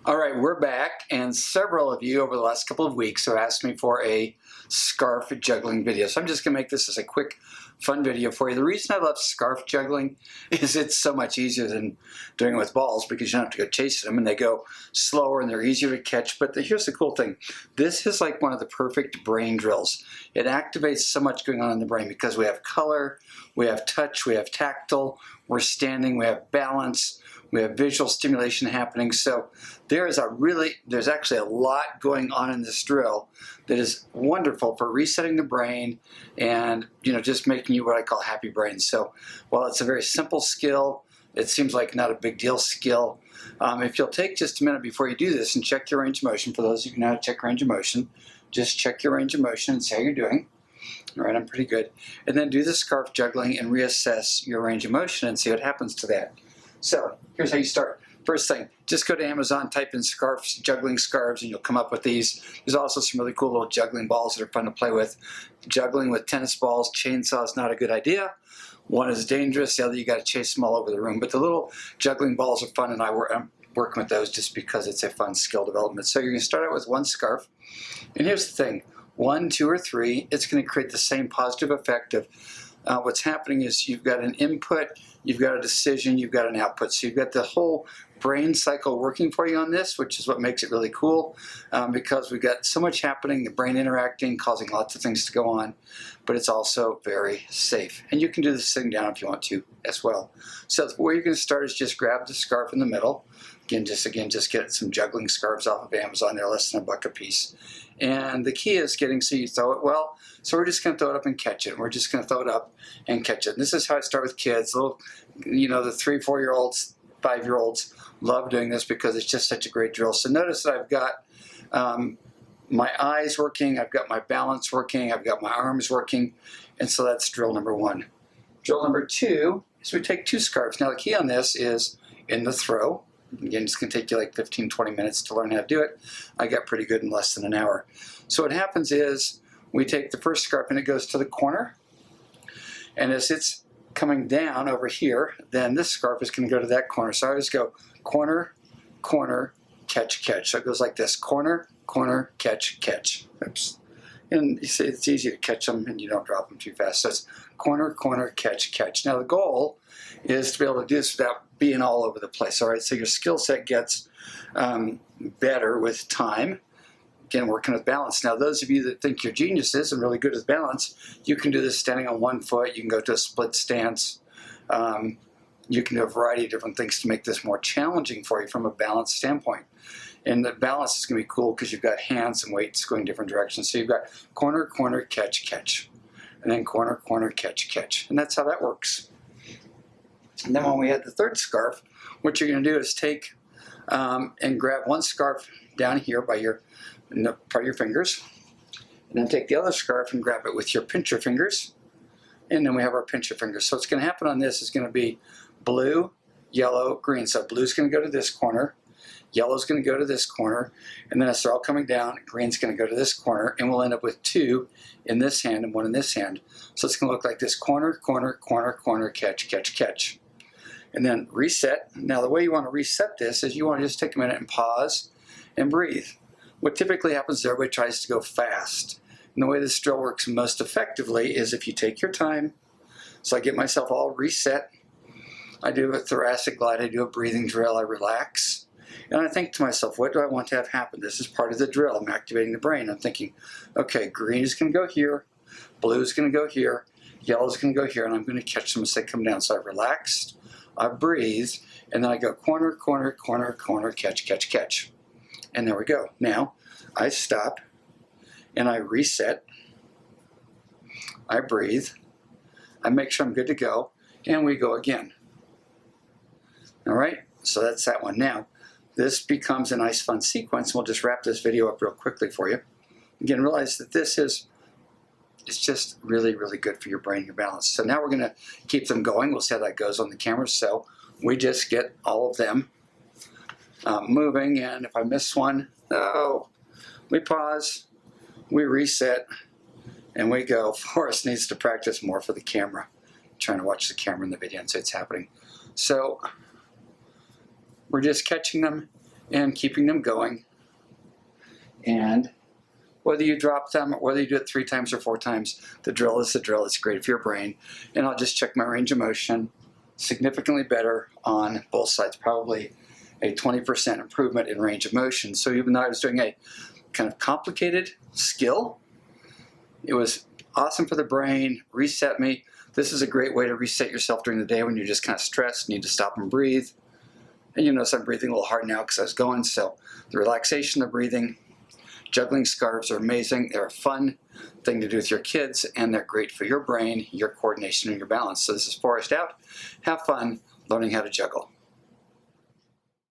All right, we're back, and several of you over the last couple of weeks have asked me for a scarf juggling video. So I'm just going to make this as a quick, fun video for you. The reason I love scarf juggling is it's so much easier than doing it with balls because you don't have to go chasing them, and they go slower and they're easier to catch. But here's the cool thing. This is like one of the perfect brain drills. It activates so much going on in the brain because we have color, we have touch, we have tactile, we're standing, we have balance, we have visual stimulation happening. So there's actually a lot going on in this drill that is wonderful for resetting the brain and just making you what I call happy brains. So while it's a very simple skill, it seems like not a big deal skill. If you'll take just a minute before you do this and check your range of motion, for those of you who know how to check range of motion, just check your range of motion and see how you're doing. All right, I'm pretty good. And then do the scarf juggling and reassess your range of motion and see what happens to that. So here's how you start. First thing, just go to Amazon, type in scarves, juggling scarves, and you'll come up with these. There's also some really cool little juggling balls that are fun to play with. Juggling with tennis balls, chainsaw is not a good idea. One is dangerous, the other you got to chase them all over the room. But the little juggling balls are fun, and I'm working with those just because it's a fun skill development. So you're going to start out with one scarf. And here's the thing, 1, 2, or 3, it's going to create the same positive effect of what's happening is you've got an input, you've got a decision, you've got an output. So you've got the whole brain cycle working for you on this, which is what makes it really cool because we've got so much happening, the brain interacting, causing lots of things to go on, but it's also very safe. And you can do this sitting down if you want to as well. So where you're going to start is just grab the scarf in the middle. Just get some juggling scarves off of Amazon. They're less than $1 a piece. And the key is getting so you throw it well. So we're just going to throw it up and catch it. We're just going to throw it up and catch it. And this is how I start with kids. Little, the 3, 4-year-olds, 5-year-olds love doing this because it's just such a great drill. So notice that I've got my eyes working, I've got my balance working, I've got my arms working. And so that's drill number 1. Drill number 2 is we take 2 scarves. Now the key on this is in the throw. Again, it's going to take you like 15, 20 minutes to learn how to do it. I got pretty good in less than an hour. So what happens is we take the first scarf and it goes to the corner. And as it's coming down over here, then this scarf is going to go to that corner. So I just go corner, corner, catch, catch. So it goes like this, corner, corner, catch, catch. Oops. And you see it's easy to catch them and you don't drop them too fast. So it's corner, corner, catch, catch. Now the goal is to be able to do this without being all over the place. All right, so your skill set gets better with time. Again, working with balance. Now, those of you that think you're geniuses and really good with balance, you can do this standing on one foot. You can go to a split stance. You can do a variety of different things to make this more challenging for you from a balance standpoint. And the balance is going to be cool because you've got hands and weights going different directions. So you've got corner, corner, catch, catch. And then corner, corner, catch, catch. And that's how that works. And then when we had the third scarf, what you're going to do is take and grab one scarf down here by your part of your fingers, and then take the other scarf and grab it with your pincher fingers, and then we have our pincher fingers. So what's going to happen on this is going to be blue, yellow, green. So blue's going to go to this corner, yellow's going to go to this corner, and then as they're all coming down, green's going to go to this corner, and we'll end up with 2 in this hand and 1 in this hand. So it's going to look like this: corner, corner, corner, corner, catch, catch, catch. And then reset. Now the way you want to reset this is you want to just take a minute and pause and breathe. What typically happens is everybody tries to go fast. And the way this drill works most effectively is if you take your time. So I get myself all reset. I do a thoracic glide, I do a breathing drill, I relax. And I think to myself, what do I want to have happen? This is part of the drill. I'm activating the brain. I'm thinking, okay, green is going to go here, blue is going to go here, yellow is going to go here, and I'm going to catch them as they come down. So I've relaxed, I breathe, and then I go corner, corner, corner, corner, catch, catch, catch. And there we go. Now, I stop, and I reset, I breathe, I make sure I'm good to go, and we go again. All right, so that's that one. Now, this becomes a nice fun sequence. We'll just wrap this video up real quickly for you. Again, realize that it's just really, really good for your brain, your balance. So now we're going to keep them going. We'll see how that goes on the camera. So we just get all of them moving, and if I miss one, we pause, we reset, and we go. Forrest needs to practice more for the camera. I'm trying to watch the camera in the video and see it's happening. So we're just catching them and keeping them going. And whether you drop them, whether you do it 3 times or 4 times, the drill is the drill. It's great for your brain. And I'll just check my range of motion. Significantly better on both sides, probably a 20% improvement in range of motion. So even though I was doing a kind of complicated skill, it was awesome for the brain, reset me. This is a great way to reset yourself during the day when you're just kind of stressed, need to stop and breathe. And you notice I'm breathing a little hard now because I was going, so the relaxation, the breathing. Juggling scarves are amazing. They're a fun thing to do with your kids, and they're great for your brain, your coordination, and your balance. So this is Forrest out. Have fun learning how to juggle.